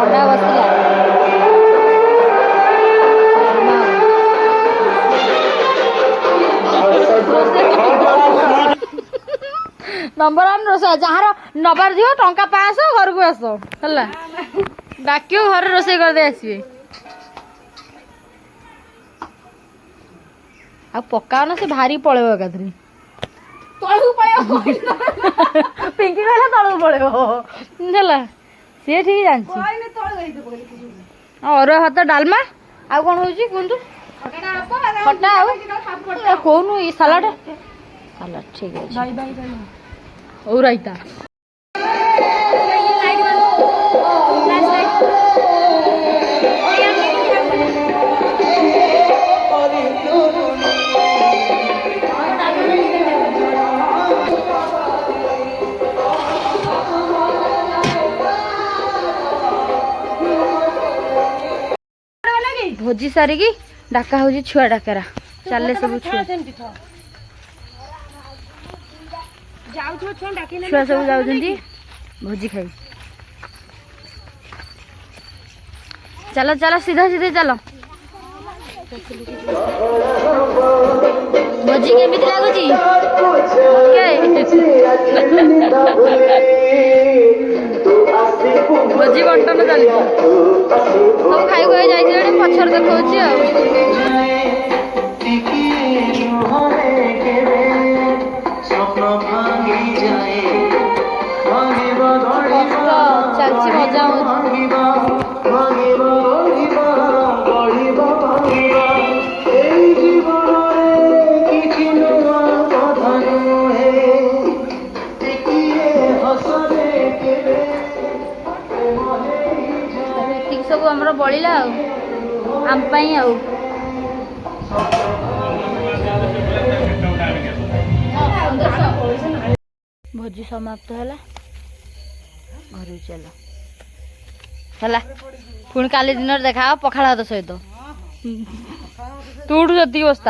ଥଣ୍ଡା ବସିଲା number one रोषे jar नबार दिव टा 500 घर को आस है डाक घर रोसे करदे आसवे आ पका ना से भारी पड़े एकाथरे पिंकी कहला तलू पड़े सी ठीक जानची अरुआ भात डालमा आ कौन हो खटा कौन सालाड सालाड ठीक है और रायता भोजी सारिकी डाका हूँ छुआ डाकरा चले सब छुआ छुआ सब जाऊँ भोजी खाई चलो चलो सीधा सीधे चलो भोजी केमी लगुच भोजी बंटन चली सब खाई खुआ जाए पछर देखा चलती मजा सब आमर बड़ा आम भोजी समाप्त है घर चल है पुणी काली दिन देखा पखाड़ भात सहित तू उठू जी बस्ता